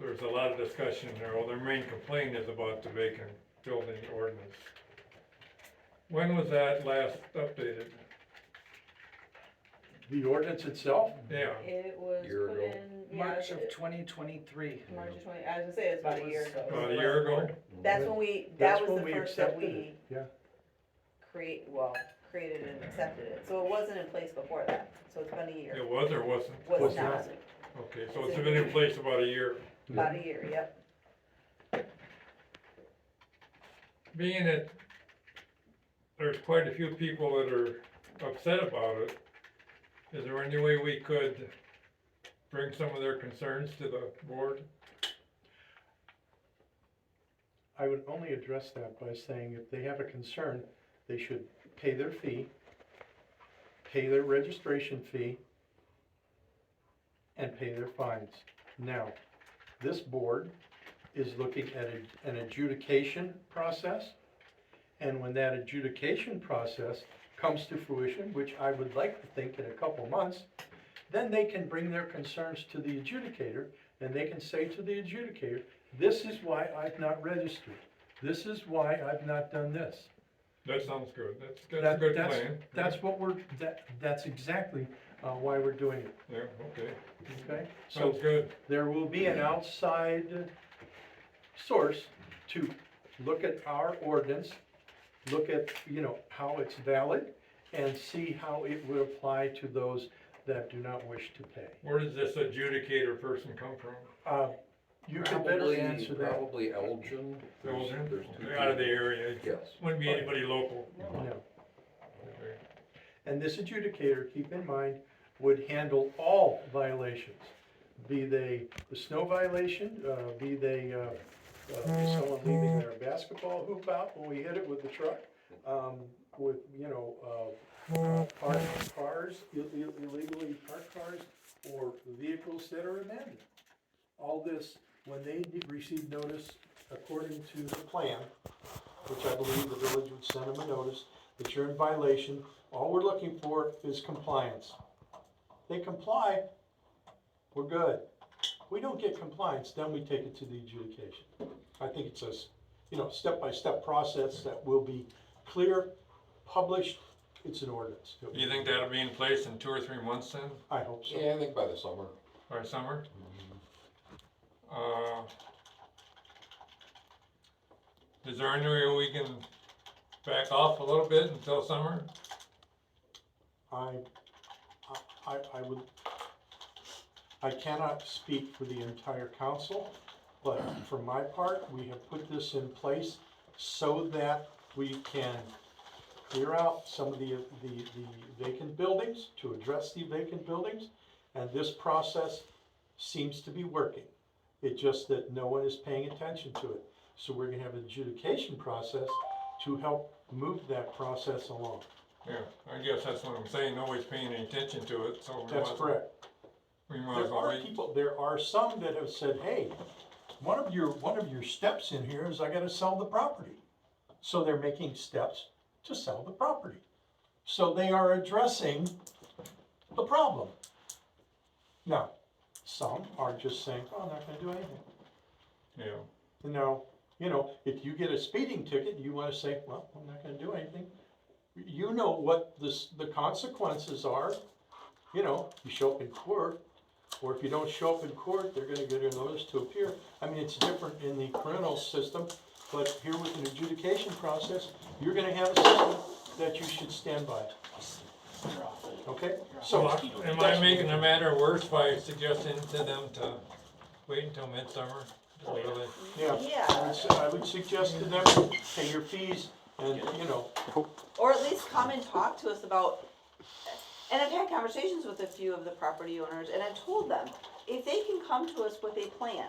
there's a lot of discussion there. Well, their main complaint is about the vacant building ordinance. When was that last updated? The ordinance itself? Yeah, It was Year put ago. in, yeah, March of 2023. March of 20, I was gonna say, it's about a year ago. about a year ago. That's when we, That's that was when the we first that accepted we it, yeah. created and accepted it, so it wasn't in place before that, so it's been a year. It was or wasn't? Was Was not, not. Okay, so it's been in place about a year. about a year, yep. Being that there's quite a few people that are upset about it, is there any way we could bring some of their concerns to the board? I would only address that by saying if they have a concern, they should pay their fee, pay their registration fee, and pay their fines. Now, this board is looking at an adjudication process, and when that adjudication process comes to fruition, which I would like to think in a couple months, then they can bring their concerns to the adjudicator, and they can say to the adjudicator, this is why I've not registered. This is why I've not done this. That sounds good. That's a That- good that's- plan. That's what that's exactly why we're doing it, Yeah, okay. okay? Sounds So good. there will be an outside source to look at our ordinance, look at, how it's valid, and see how it would apply to those that do not wish to pay. Where does this adjudicator person come from? You could better answer that. Probably Elgin. Elgin? There's two Out of the people. area? Yes. Wouldn't be anybody local? No. Okay. And this adjudicator, keep in mind, would handle all violations, be they the snow violation, be they someone leaving their basketball hoop out when we hit it with the truck, with, parked cars, illegally parked cars, or vehicles that are abandoned. All this, when they receive notice according to the plan, which I believe the village would send them a notice that you're in violation, all we're looking for is compliance. They comply, we're good. We don't get compliance, then we take it to the adjudication. I think it's a, step-by-step process that will be clear, published, it's an ordinance. Do you think that'll be in place in 2 or 3 months then, I hope so. Yeah, I think by the summer. by summer? Is there any way we can back off a little bit until summer? I would, I cannot speak for the entire council, but for my part, we have put this in place so that we can clear out some of the vacant buildings, to address the vacant buildings, and this process seems to be working. It's just that no one is paying attention to it. So we're gonna have an adjudication process to help move that process along. Yeah, I guess that's what I'm saying, nobody's paying any attention to it, so we That's might, correct. we might as There well are wait. people, there are some that have said, hey, one of your steps in here is I gotta sell the property. So they're making steps to sell the property. So they are addressing the problem. Now, some are just saying, oh, I'm not gonna do anything. Yeah, Now, if you get a speeding ticket, you wanna say, well, I'm not gonna do anything. You know what the consequences are. You show up in court, or if you don't show up in court, they're gonna get a notice to appear. I mean, it's different in the criminal system, but here with an adjudication process, you're gonna have a system that you should stand by. Okay? so am I making the matter worse by suggesting to them to wait until midsummer? Really? Yeah. I would suggest to them, pay your fees, and, Or at least come and talk to us about, and I've had conversations with a few of the property owners, and I've told them, if they can come to us with a plan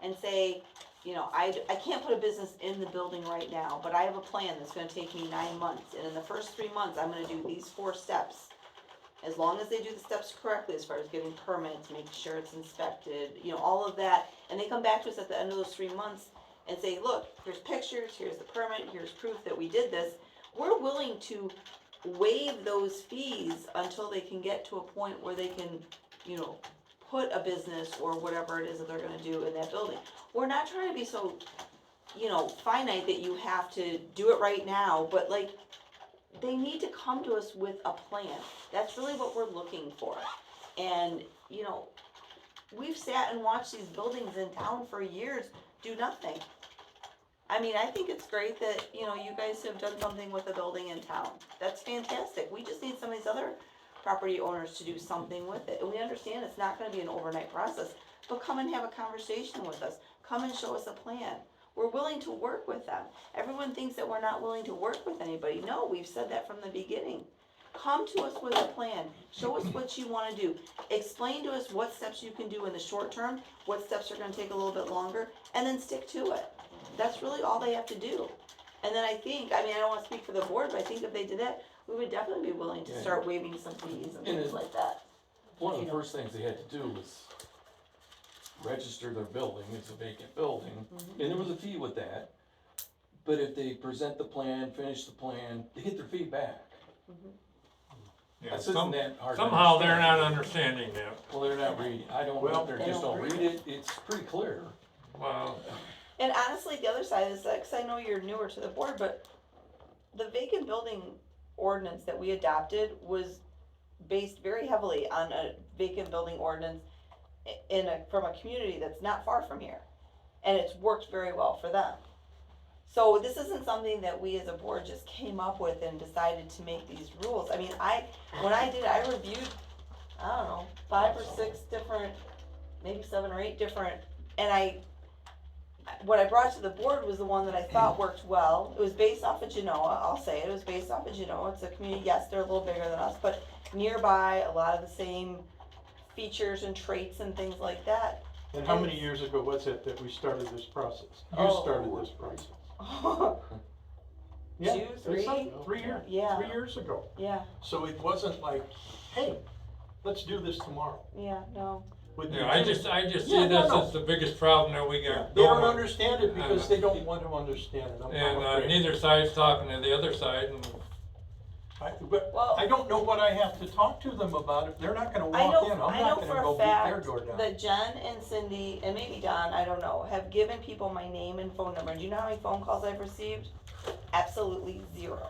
and say, I can't put a business in the building right now, but I have a plan that's gonna take me 9 months, and in the first 3 months, I'm gonna do these 4 steps. As long as they do the steps correctly, as far as getting permits, making sure it's inspected, all of that, and they come back to us at the end of those 3 months and say, look, here's pictures, here's the permit, here's proof that we did this, we're willing to waive those fees until they can get to a point where they can, put a business or whatever it is that they're gonna do in that building. We're not trying to be so, finite that you have to do it right now, but they need to come to us with a plan. That's really what we're looking for. And, we've sat and watched these buildings in town for years do nothing. I mean, I think it's great that, you guys have done something with a building in town. That's fantastic. We just need some of these other property owners to do something with it. And we understand it's not gonna be an overnight process, but come and have a conversation with us. Come and show us a plan. We're willing to work with them. Everyone thinks that we're not willing to work with anybody. No, we've said that from the beginning. Come to us with a plan. Show us what you wanna do. Explain to us what steps you can do in the short term, what steps are gonna take a little bit longer, and then stick to it. That's really all they have to do. And then I don't wanna speak for the board, but I think if they did that, we would definitely be willing to start waiving some fees and things like that. One of the first things they had to do was register their building as a vacant building, and there was a fee with that. But if they present the plan, finish the plan, they get their fee back. Yeah, This isn't that hard to somehow they're understand. not understanding that. Well, they're not reading, I don't know if they just don't read it, it's pretty clear. Wow. And honestly, the other side is that, cause I know you're newer to the board, but the vacant building ordinance that we adopted was based very heavily on a vacant building ordinance from a community that's not far from here. And it's worked very well for them. So this isn't something that we as a board just came up with and decided to make these rules. I mean, when I reviewed, 5 or 6 different, maybe 7 or 8 different, and what I brought to the board was the one that I thought worked well. It was based off of Genoa, I'll say it, was based off of Genoa. It's a community, yes, they're a little bigger than us, but nearby, a lot of the same features and traits and things like that. and how many years ago was it that we started this process? You Oh. started this process. 2, 3? 3 years, Yeah. 3 years ago. Yeah, So it wasn't like, hey, let's do this tomorrow. yeah, no. With the Yeah, I just Yeah, see this no. as the biggest problem that we got They don't going. understand it because they don't want to understand it. I'm And afraid. neither side's talking to the other side, and But Well- I don't know what I have to talk to them about. If they're not gonna I walk know, in, I'm I not know gonna for go a beat their fact door down. that Jen and Cindy, and maybe Don, I don't know, have given people my name and phone number. Do you know how many phone calls I've received? Absolutely 0.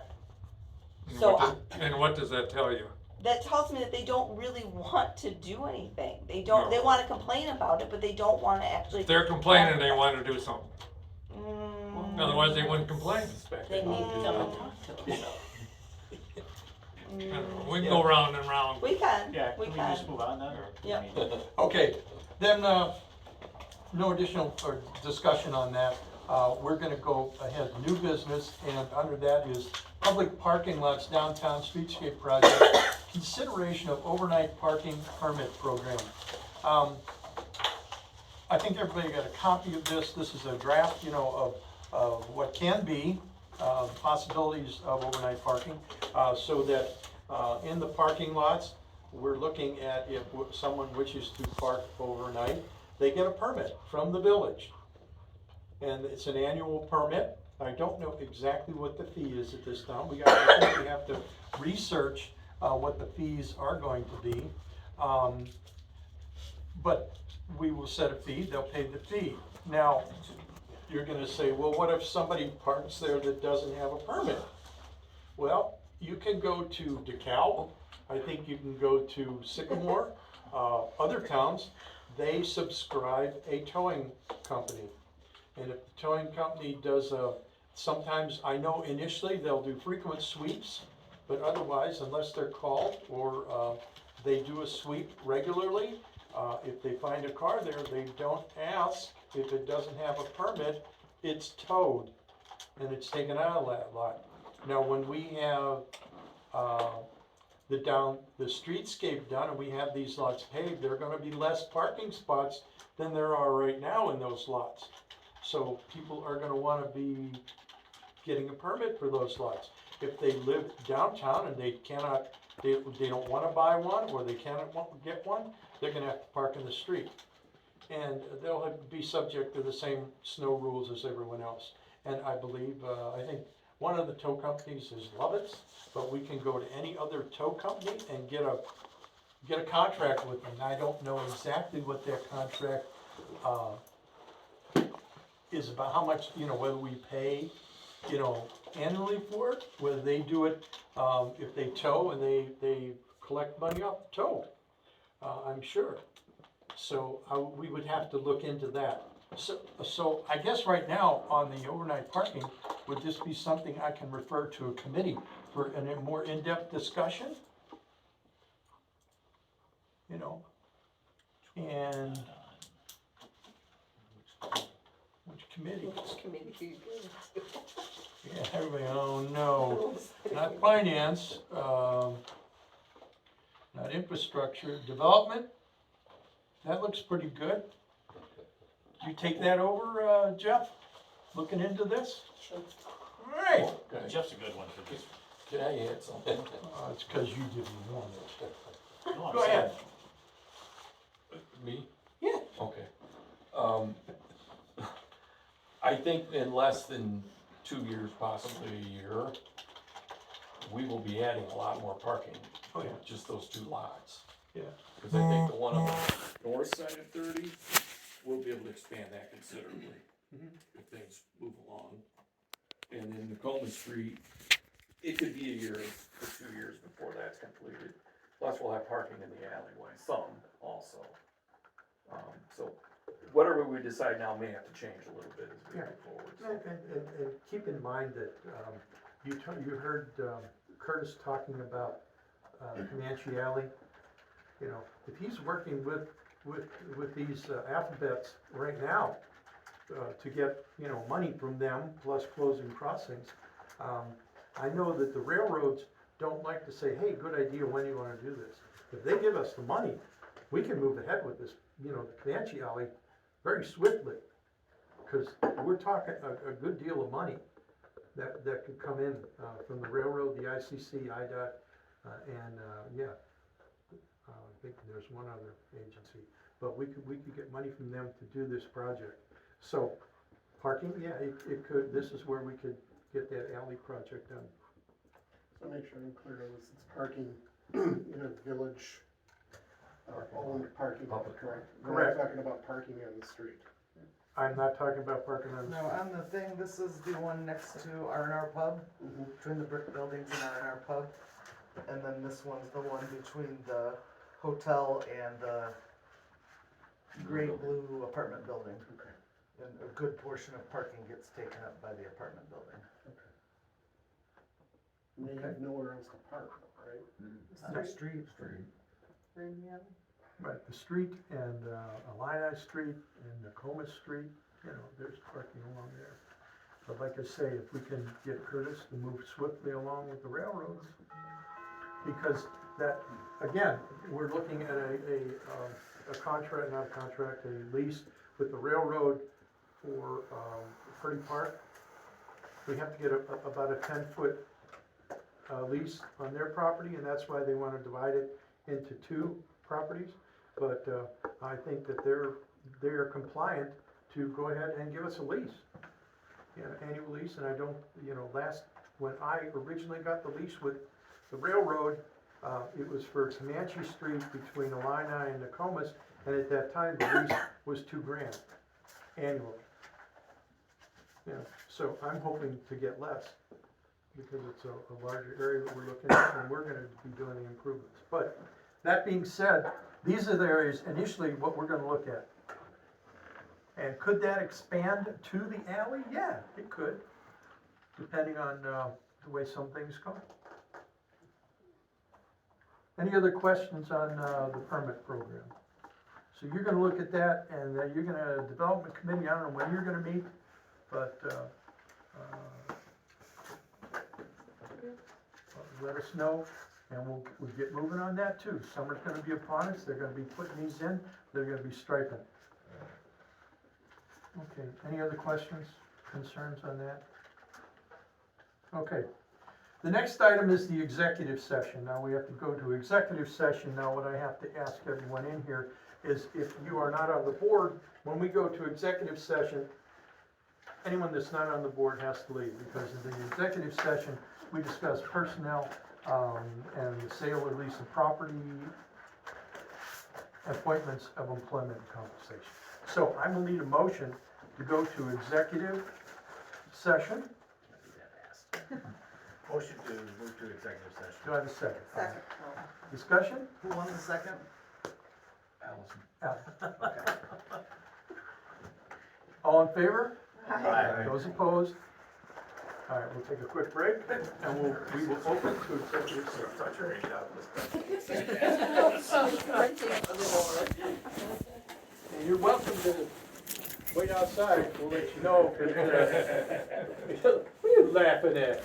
So and what does that tell you? that tells me that they don't really want to do anything. They don't, they wanna complain about it, but they don't wanna actually. If they're complaining, they wanna do something. Well, Otherwise, they wouldn't complain. They need to come and talk to us. I don't know, we can go round and round. We can, Yeah, we can we can. just move on then, or? do we Yep. need to- Okay, then, no additional or discussion on that. We're gonna go ahead, new business, and under that is public parking lots downtown streetscape project, consideration of overnight parking permit program. I think everybody got a copy of this. This is a draft, of what can be, possibilities of overnight parking, so that, in the parking lots, we're looking at if someone wishes to park overnight, they get a permit from the village. And it's an annual permit. I don't know exactly what the fee is at this time. I think we have to research, what the fees are going to be. But we will set a fee, they'll pay the fee. Now, you're gonna say, well, what if somebody parks there that doesn't have a permit? Well, you can go to DeKalb, I think you can go to Sycamore, other towns, they subscribe a towing company. And if the towing company does sometimes, I know initially they'll do frequent sweeps, but otherwise, unless they're called or they do a sweep regularly, if they find a car there, they don't ask if it doesn't have a permit, it's towed and it's taken out of that lot. Now, when we have the streetscape done and we have these lots paved, there are gonna be less parking spots than there are right now in those lots. So people are gonna wanna be getting a permit for those lots. If they live downtown and they don't wanna buy one or they cannot get one, they're gonna have to park in the street. And they'll be subject to the same snow rules as everyone else. And I believe, I think one of the tow companies is Lovitz, but we can go to any other tow company and get a contract with them. I don't know exactly what their contract, is about, how much, whether we pay, annually for it, whether they do it, if they tow and they collect money off the tow, I'm sure. So we would have to look into that. So I guess right now on the overnight parking, would this be something I can refer to a committee for a more in-depth discussion? And which committee? Which committee do you go to? Yeah, everybody, oh no, not finance, not infrastructure, development. That looks pretty good. You take that over, Jeff, looking into this? Sure. All right. Jeff's a good one for this. Can I add something? It's because you didn't want it. No, I'm Go ahead. Me? Yeah. Okay. I think in less than 2 years, possibly a year, we will be adding a lot more parking. Oh, yeah. Just those 2 lots. Yeah. Cause I think the one on the north side of 30, we'll be able to expand that considerably if things move along. And then the Coleman Street, it could be a year to 2 years before that's completed. Plus we'll have parking in the alleyway, some also. So whatever we decide now may have to change a little bit as we Yeah. move forward. And keep in mind that, you heard Curtis talking about Comanche Alley. If he's working with these alphabets right now, to get, money from them, plus closing crossings, I know that the railroads don't like to say, hey, good idea, when do you wanna do this? If they give us the money, we can move ahead with this, the Comanche Alley very swiftly. Cause we're talking a good deal of money that could come in, from the railroad, the ICC, IDOT, and, I think there's one other agency, but we could get money from them to do this project. So, parking, yeah, it could, this is where we could get that alley project done. So make sure I'm clear on this, it's parking in a village, owned parking lot, correct? We're Correct. not talking about parking on the street. I'm not talking about parking on the No, street. on the thing, this is the one next to R&R Pub, between the brick buildings and R&R Pub. And then this one's the one between the hotel and the gray blue apartment building. then a good portion of parking gets taken up by the apartment building. And they have nowhere else to park, right? It's on the street. Right, the street and, Illini Street and Nokomis Street, you know, there's parking along there. But like I say, if we can get Curtis to move swiftly along with the railroads, because that, again, we're looking at a contract, not a contract, a lease with the railroad for, Purdy Park. We have to get about a 10-foot, lease on their property, and that's why they wanna divide it into two properties. But, I think that they're compliant to go ahead and give us a lease. You know, annual lease, and I don't, you know, when I originally got the lease with the railroad, it was for Comanche Street between Illini and Nokomis, and at that time, the lease was $2,000 annually. You know, so I'm hoping to get less, because it's a larger area that we're looking at, and we're gonna be doing the improvements. But, that being said, these are the areas initially what we're gonna look at. And could that expand to the alley? Yeah, it could, depending on, the way some things go. Any other questions on, the permit program? So you're gonna look at that, and you're gonna, development committee, I don't know when you're gonna meet, but, let us know, and we'll get moving on that too. Summer's gonna be upon us, they're gonna be putting these in, they're gonna be striping. Okay, any other questions, concerns on that? Okay, the next item is the executive session. Now we have to go to executive session. Now what I have to ask everyone in here is, if you are not on the board, when we go to executive session, anyone that's not on the board has to leave, because in the executive session, we discuss personnel, and the sale or lease of property, appointments of employment and compensation. So I will need a motion to go to executive session. Motion to move to executive session. Do I have a second? Second. Discussion? Who won the second? Al. All in favor? Aye. Those opposed? All right, we'll take a quick break, and we will open to executive session. And you're welcome to wait outside, we'll let you know. What are you laughing at?